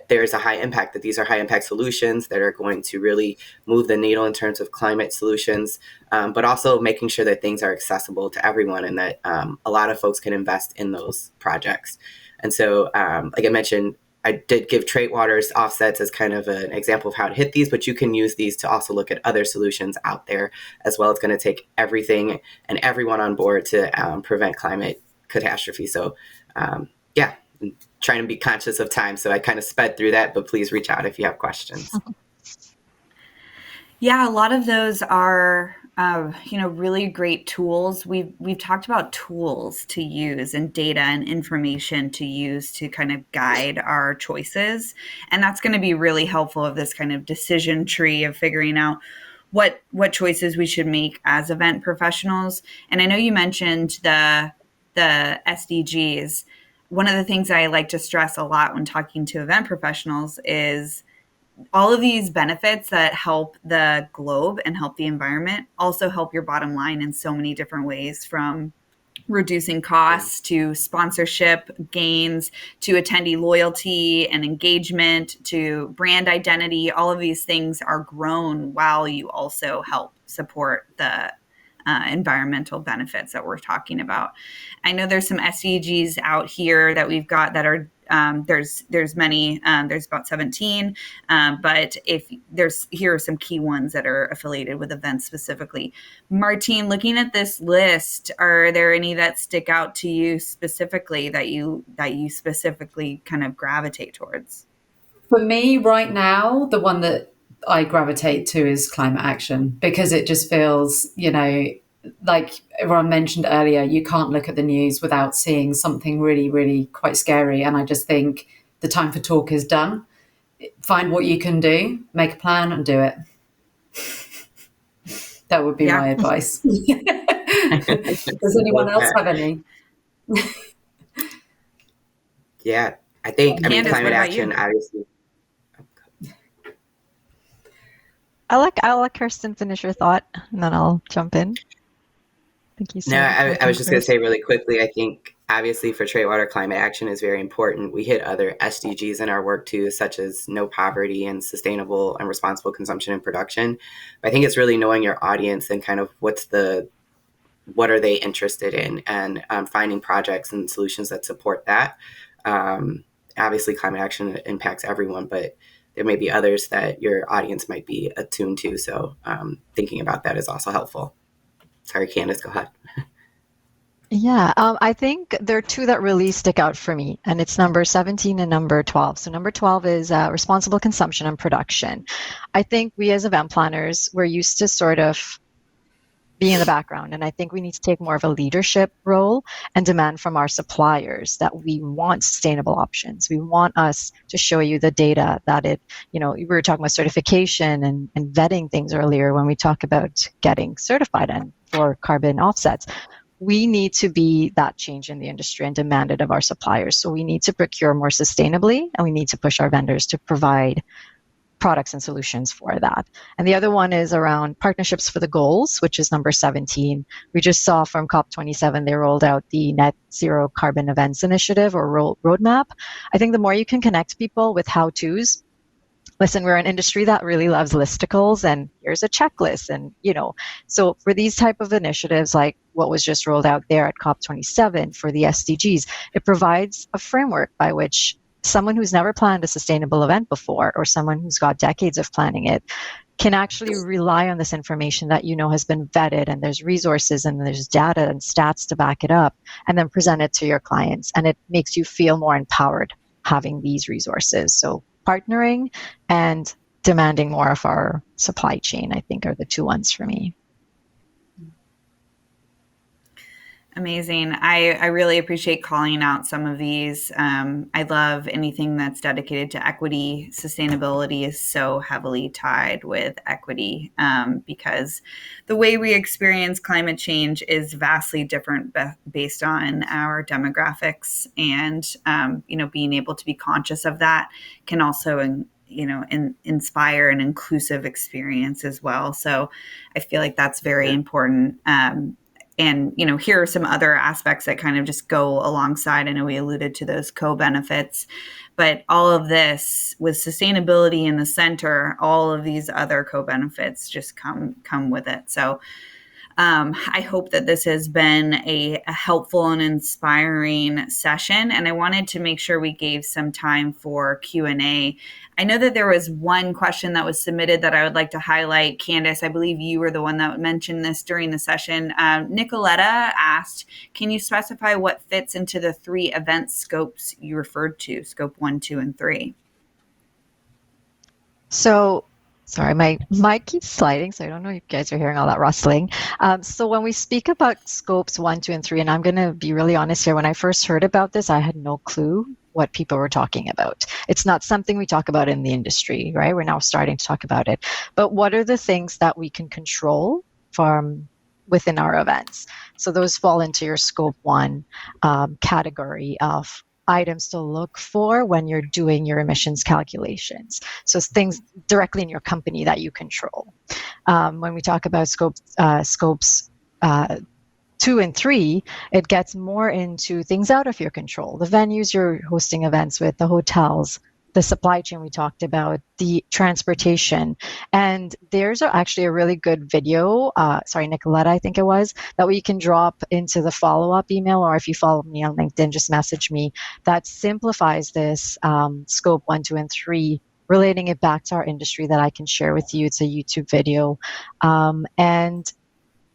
D: there's a high impact, that these are high impact solutions that are going to really move the needle in terms of climate solutions, but also making sure that things are accessible to everyone and that a lot of folks can invest in those projects. And so, like I mentioned, I did give Traitwater's offsets as kind of an example of how to hit these, but you can use these to also look at other solutions out there as well. It's going to take everything and everyone on board to prevent climate catastrophe. So, yeah. Trying to be conscious of time. So I kind of sped through that, but please reach out if you have questions.
B: Yeah, a lot of those are, really great tools. We've talked about tools to use and data and information to use to kind of guide our choices. And that's going to be really helpful of this kind of decision tree of figuring out what choices we should make as event professionals. And I know you mentioned the SDGs. One of the things I like to stress a lot when talking to event professionals is all of these benefits that help the globe and help the environment also help your bottom line in so many different ways, from reducing costs to sponsorship gains to attendee loyalty and engagement to brand identity. All of these things are grown while you also help support the environmental benefits that we're talking about. I know there's some SDGs out here that we've got that are there's many, there's about 17, but here are some key ones that are affiliated with events specifically. Martine, looking at this list, are there any that stick out to you specifically that you specifically kind of gravitate towards?
E: For me right now, the one that I gravitate to is climate action, because it just feels, like everyone mentioned earlier, you can't look at the news without seeing something really, really quite scary. And I just think the time for talk is done. Find what you can do, make a plan and do it. That would be my advice. Does anyone else have any?
D: Yeah, I think,
B: Candace,
D: climate action, obviously.
C: I'll let Kirsten finish her thought, and then I'll jump in. Thank you.
D: No, I was just going to say really quickly, I think obviously for Trade Water, climate action is very important. We hit other SDGs in our work too, such as no poverty and sustainable and responsible consumption and production. But I think it's really knowing your audience and kind of what are they interested in, and finding projects and solutions that support that. Obviously, climate action impacts everyone, but there may be others that your audience might be attuned to. So thinking about that is also helpful. Sorry, Candace, go ahead.
C: Yeah, I think there are two that really stick out for me, and it's number 17 and number 12. So number 12 is responsible consumption and production. I think we as event planners, we're used to sort of be in the background, and I think we need to take more of a leadership role and demand from our suppliers that we want sustainable options. We want us to show you the data that we were talking about certification and vetting things earlier when we talk about getting certified and for carbon offsets. We need to be that change in the industry and demand it of our suppliers. So we need to procure more sustainably, and we need to push our vendors to provide products and solutions for that. And the other one is around partnerships for the goals, which is number 17. We just saw from COP27, they rolled out the Net Zero Carbon Events Initiative or roadmap. I think the more you can connect people with how-tos, listen, we're an industry that really loves listicles, and here's a checklist. And, so for these type of initiatives, like what was just rolled out there at COP27 for the SDGs, it provides a framework by which someone who's never planned a sustainable event before, or someone who's got decades of planning it, can actually rely on this information that has been vetted, and there's resources and there's data and stats to back it up, and then present it to your clients. And it makes you feel more empowered having these resources. So partnering and demanding more of our supply chain, I think, are the two ones for me.
B: Amazing. I really appreciate calling out some of these. I love anything that's dedicated to equity. Sustainability is so heavily tied with equity because the way we experience climate change is vastly different based on our demographics. And, being able to be conscious of that can also inspire an inclusive experience as well. So I feel like that's very important. And, here are some other aspects that kind of just go alongside. I know we alluded to those co-benefits, but all of this with sustainability in the center, all of these other co-benefits just come with it. So I hope that this has been a helpful and inspiring session, and I wanted to make sure we gave some time for Q&A. I know that there was one question that was submitted that I would like to highlight. Candace, I believe you were the one that mentioned this during the session. Nicoletta asked, can you specify what fits into the 3 event scopes you referred to, scope 1, 2, and 3?
C: So, sorry, my mic keeps sliding, so I don't know if you guys are hearing all that rustling. So when we speak about scopes 1, 2, and 3, and I'm going to be really honest here, when I first heard about this, I had no clue what people were talking about. It's not something we talk about in the industry, right? We're now starting to talk about it. But what are the things that we can control from within our events? So those fall into your scope 1 category of items to look for when you're doing your emissions calculations. So it's things directly in your company that you control. When we talk about scopes 2 and 3, it gets more into things out of your control. The venues you're hosting events with, the hotels, the supply chain we talked about, the transportation. And there's actually a really good video, Nicoletta, I think it was, that we can drop into the follow-up email, or if you follow me on LinkedIn, just message me, that simplifies this scope 1, 2, and 3, relating it back to our industry that I can share with you. It's a YouTube video. And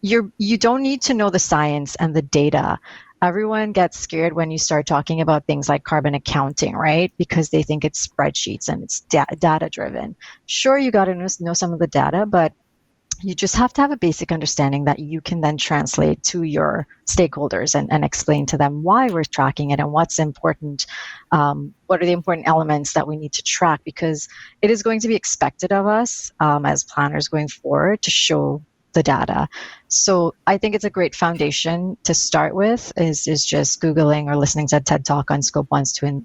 C: you don't need to know the science and the data. Everyone gets scared when you start talking about things like carbon accounting, right? Because they think it's spreadsheets and it's data driven. Sure, you got to know some of the data, but you just have to have a basic understanding that you can then translate to your stakeholders and explain to them why we're tracking it and what's important. What are the important elements that we need to track? Because it is going to be expected of us as planners going forward to show the data. So I think it's a great foundation to start with is just Googling or listening to a TED Talk on scope 1, 2,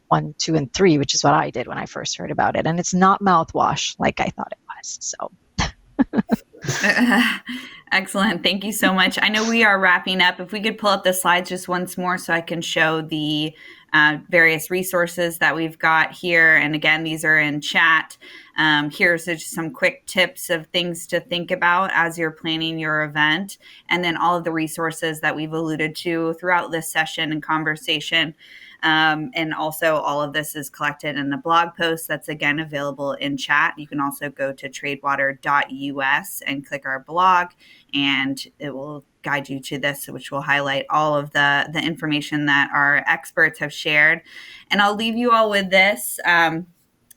C: and 3, which is what I did when I first heard about it. And it's not mouthwash like I thought it was. So
B: Excellent. Thank you so much. I know we are wrapping up. If we could pull up the slides just once more so I can show the various resources that we've got here. And again, these are in chat. Here's just some quick tips of things to think about as you're planning your event. And then all of the resources that we've alluded to throughout this session and conversation. And also all of this is collected in the blog post that's again available in chat. You can also go to tradewater.us and click our blog, and it will guide you to this, which will highlight all of the information that our experts have shared. And I'll leave you all with this.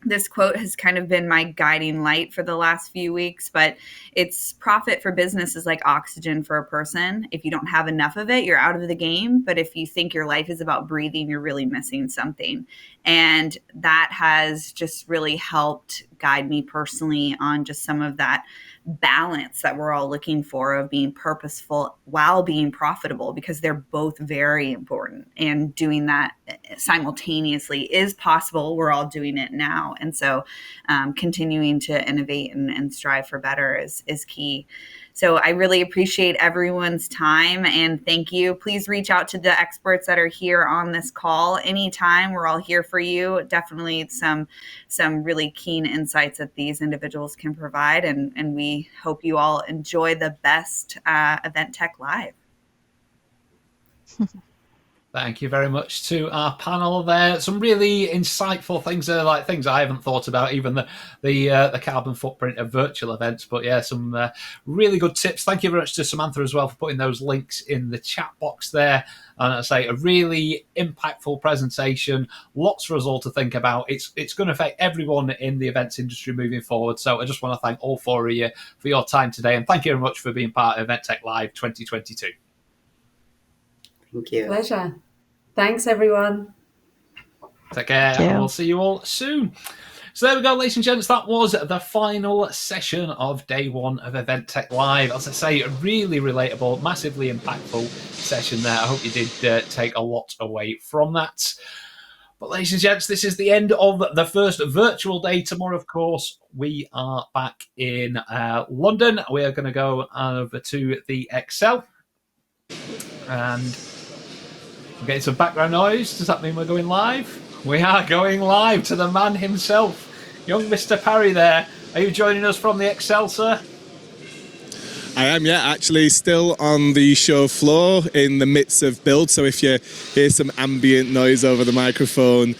B: This quote has kind of been my guiding light for the last few weeks, but it's profit for business is like oxygen for a person. If you don't have enough of it, you're out of the game. But if you think your life is about breathing, you're really missing something. And that has just really helped guide me personally on just some of that balance that we're all looking for of being purposeful while being profitable, because they're both very important, and doing that simultaneously is possible. We're all doing it now. And so continuing to innovate and strive for better is key. So I really appreciate everyone's time, and thank you. Please reach out to the experts that are here on this call anytime. We're all here for you. Definitely some really keen insights that these individuals can provide, and we hope you all enjoy the best Event Tech Live.
A: Thank you very much to our panel there. Some really insightful things there, like things I haven't thought about, even the carbon footprint of virtual events. But yeah, some really good tips. Thank you very much to Samantha as well for putting those links in the chat box there. And I say a really impactful presentation. Lots for us all to think about. It's going to affect everyone in the events industry moving forward. So I just want to thank all four of you for your time today, and thank you very much for being part of Event Tech Live 2022.
D: Thank you.
E: Pleasure. Thanks, everyone.
A: Take care, and we'll see you all soon. So there we go, ladies and gents. That was the final session of day one of Event Tech Live. As I say, a really relatable, massively impactful session there. I hope you did take a lot away from that. But ladies and gents, this is the end of the first virtual day. Tomorrow, of course, we are back in London. We are going to go over to the Excel. And I'm getting some background noise. Does that mean we're going live? We are going live to the man himself, young Mr. Parry there. Are you joining us from the Excel, sir?
F: I am, yeah, actually still on the show floor in the midst of build. So if you hear some ambient noise over the microphone,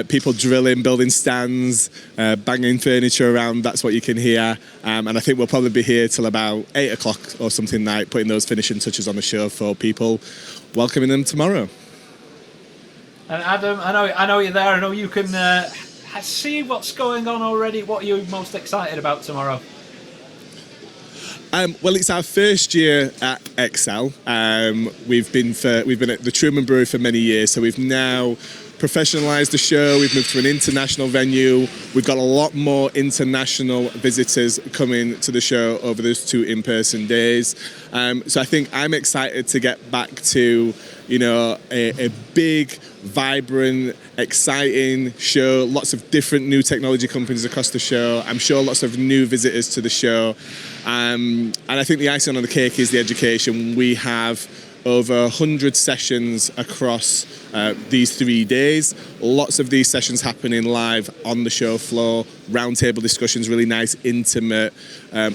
F: people drilling, building stands, banging furniture around, that's what you can hear. And I think we'll probably be here till about 8 o'clock or something night, putting those finishing touches on the show for people, welcoming them tomorrow.
A: And Adam, I know you're there. I know you can see what's going on already. What are you most excited about tomorrow?
F: Well, it's our first year at Excel. We've been at the Truman Brewery for many years, so we've now professionalised the show. We've moved to an international venue. We've got a lot more international visitors coming to the show over those 2 in-person days. So I think I'm excited to get back to, a big, vibrant, exciting show. Lots of different new technology companies across the show. I'm sure lots of new visitors to the show. And I think the icing on the cake is the education. We have over 100 sessions across these 3 days. Lots of these sessions happening live on the show floor, roundtable discussions, really nice, intimate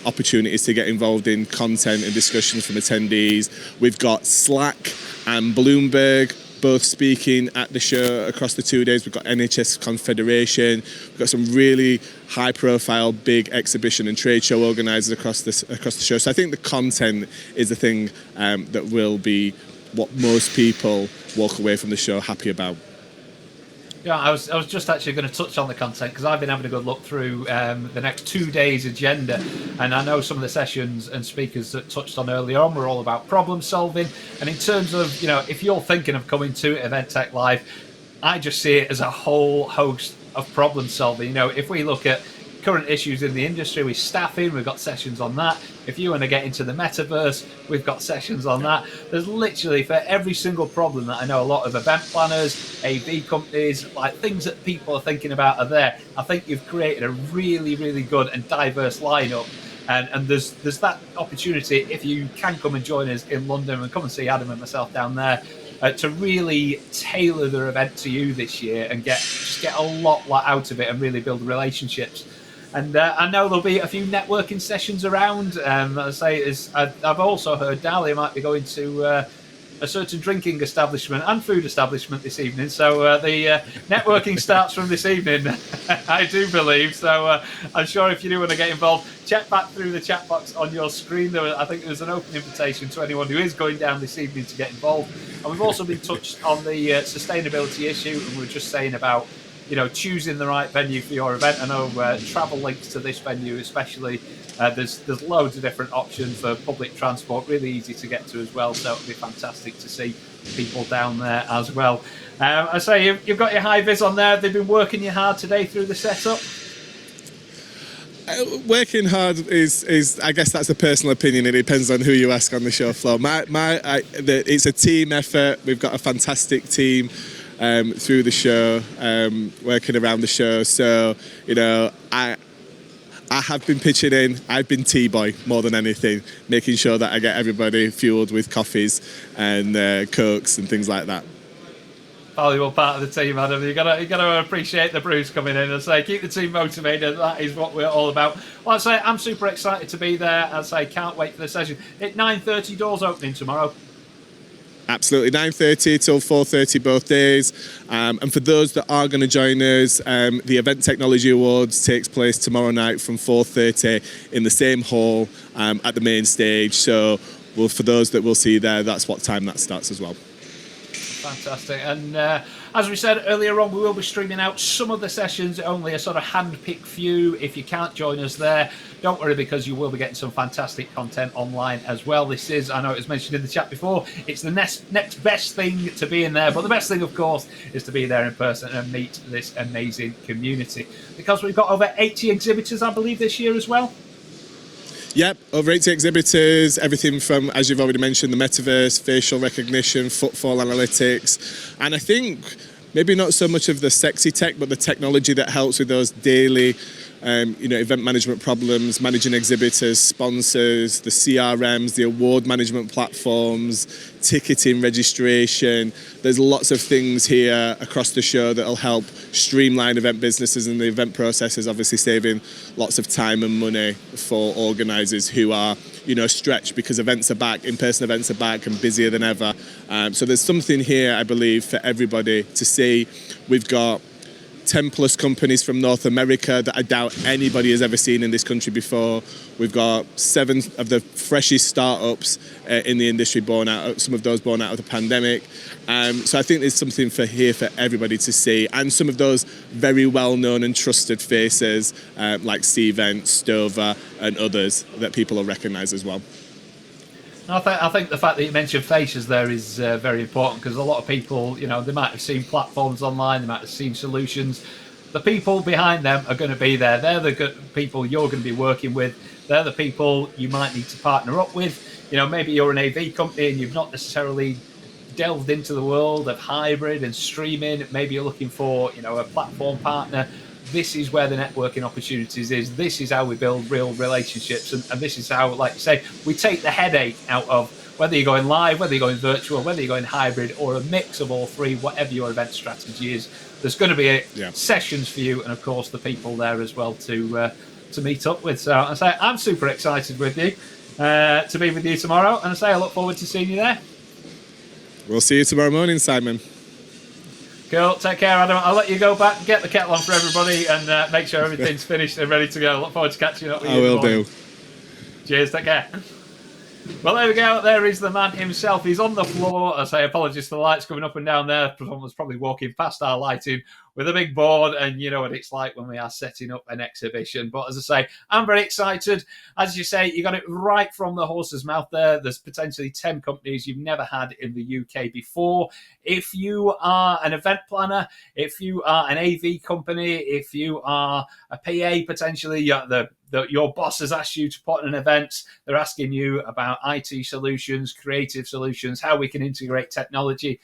F: opportunities to get involved in content and discussions from attendees. We've got Slack and Bloomberg both speaking at the show across the 2 days. We've got NHS Confederation. We've got some really high-profile, big exhibition and trade show organisers across the show. So I think the content is the thing that will be what most people walk away from the show happy about.
A: Yeah, I was just actually going to touch on the content, because I've been having a good look through the next 2 days' agenda, and I know some of the sessions and speakers that touched on earlier on were all about problem solving. And in terms of, if you're thinking of coming to Event Tech Live, I just see it as a whole host of problem solving. If we look at current issues in the industry with staffing, we've got sessions on that. If you want to get into the metaverse, we've got sessions on that. There's literally, for every single problem that I know a lot of event planners, AV companies, like things that people are thinking about are there. I think you've created a really, really good and diverse lineup. And there's that opportunity, if you can come and join us in London and come and see Adam and myself down there, to really tailor their event to you this year and get a lot out of it and really build relationships. And I know there'll be a few networking sessions around. As I say, I've also heard Dahlia might be going to a certain drinking establishment and food establishment this evening. So the networking starts from this evening, I do believe. So I'm sure if you do want to get involved, check back through the chat box on your screen. I think there's an open invitation to anyone who is going down this evening to get involved. And we've also been touched on the sustainability issue, and we were just saying about choosing the right venue for your event. I know travel links to this venue especially. There's loads of different options for public transport, really easy to get to as well. So it'll be fantastic to see people down there as well. I say you've got your high vis on there. They've been working you hard today through the setup.
F: Working hard is I guess that's a personal opinion. It depends on who you ask on the show floor. It's a team effort. We've got a fantastic team through the show, working around the show. So I have been pitching in. I've been T-boy more than anything, making sure that I get everybody fueled with coffees and cokes and things like that.
A: Valuable part of the team, Adam. You got to appreciate the brews coming in and say keep the team motivated. That is what we're all about. Well, I say I'm super excited to be there. I say can't wait for the session. At 9:30, doors opening tomorrow.
F: Absolutely, 9:30 till 4:30 both days. And for those that are going to join us, the Event Technology Awards takes place tomorrow night from 4:30 in the same hall at the main stage. So, for those that we'll see there, that's what time that starts as well.
A: Fantastic. And as we said earlier on, we will be streaming out some of the sessions, only a sort of hand-picked few. If you can't join us there, don't worry, because you will be getting some fantastic content online as well. This is, I know it was mentioned in the chat before, it's the next best thing to be in there. But the best thing, of course, is to be there in person and meet this amazing community. Because we've got over 80 exhibitors, I believe, this year as well.
F: Yep, over 80 exhibitors, everything from, as you've already mentioned, the metaverse, facial recognition, footfall analytics, and I think maybe not so much of the sexy tech, but the technology that helps with those daily event management problems, managing exhibitors, sponsors, the CRMs, the award management platforms, ticketing, registration. There's lots of things here across the show that'll help streamline event businesses and the event processes, obviously saving lots of time and money for organisers who are, stretched because events are back, in-person events are back and busier than ever. So there's something here, I believe, for everybody to see. We've got 10 plus companies from North America that I doubt anybody has ever seen in this country before. We've got 7 of the freshest startups in the industry, some of those born out of the pandemic. So I think there's something for everybody to see, and some of those very well-known and trusted faces like Cvent, Stover and others that people will recognise as well.
A: I think the fact that you mentioned faces there is very important, because a lot of people, they might have seen platforms online, they might have seen solutions. The people behind them are going to be there. They're the good people you're going to be working with. They're the people you might need to partner up with. Maybe you're an AV company and you've not necessarily delved into the world of hybrid and streaming. Maybe you're looking for, a platform partner. This is where the networking opportunities is. This is how we build real relationships. And this is how, like you say, we take the headache out of whether you're going live, whether you're going virtual, whether you're going hybrid, or a mix of all three, whatever your event strategy is. There's going to be sessions for you, and of course the people there as well to meet up with. So I say I'm super excited with you to be with you tomorrow, and I say I look forward to seeing you there.
F: We'll see you tomorrow morning, Simon.
A: Cool. Take care, Adam. I'll let you go back, get the kettle on for everybody, and make sure everything's finished and ready to go. Look forward to catching up with you. I will do. Cheers. Take care. Well, there we go. There is the man himself. He's on the floor. I say apologies for the lights coming up and down there. Someone's probably walking past our lighting with a big board, and you know what it's like when we are setting up an exhibition. But as I say, I'm very excited. As you say, you got it right from the horse's mouth there. There's potentially 10 companies you've never had in the UK before. If you are an event planner, if you are an AV company, if you are a PA, potentially your boss has asked you to put on an event, they're asking you about IT solutions, creative solutions, how we can integrate technology,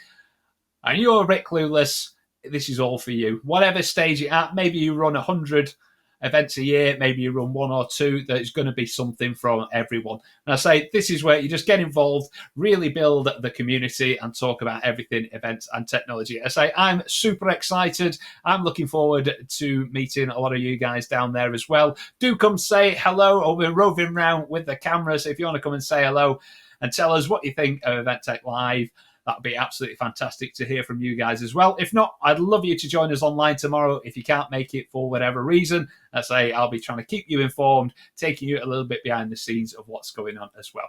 A: and you're a bit clueless, this is all for you. Whatever stage you're at, maybe you run 100 events a year, maybe you run 1 or 2, there's going to be something from everyone. And I say this is where you just get involved, really build the community and talk about everything events and technology. I say I'm super excited. I'm looking forward to meeting a lot of you guys down there as well. Do come say hello, or we're roving around with the cameras. If you want to come and say hello and tell us what you think of Event Tech Live, that'd be absolutely fantastic to hear from you guys as well. If not, I'd love you to join us online tomorrow. If you can't make it for whatever reason, I say I'll be trying to keep you informed, taking you a little bit behind the scenes of what's going on as well.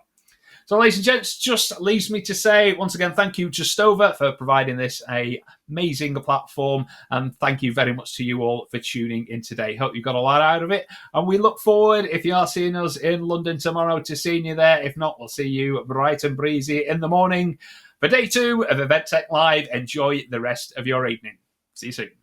A: So, ladies and gents, just leaves me to say once again, thank you to Stover for providing this amazing platform, and thank you very much to you all for tuning in today. Hope you got a lot out of it, and we look forward, if you are seeing us in London tomorrow, to seeing you there. If not, we'll see you bright and breezy in the morning for day 2 of Event Tech Live. Enjoy the rest of your evening. See you soon.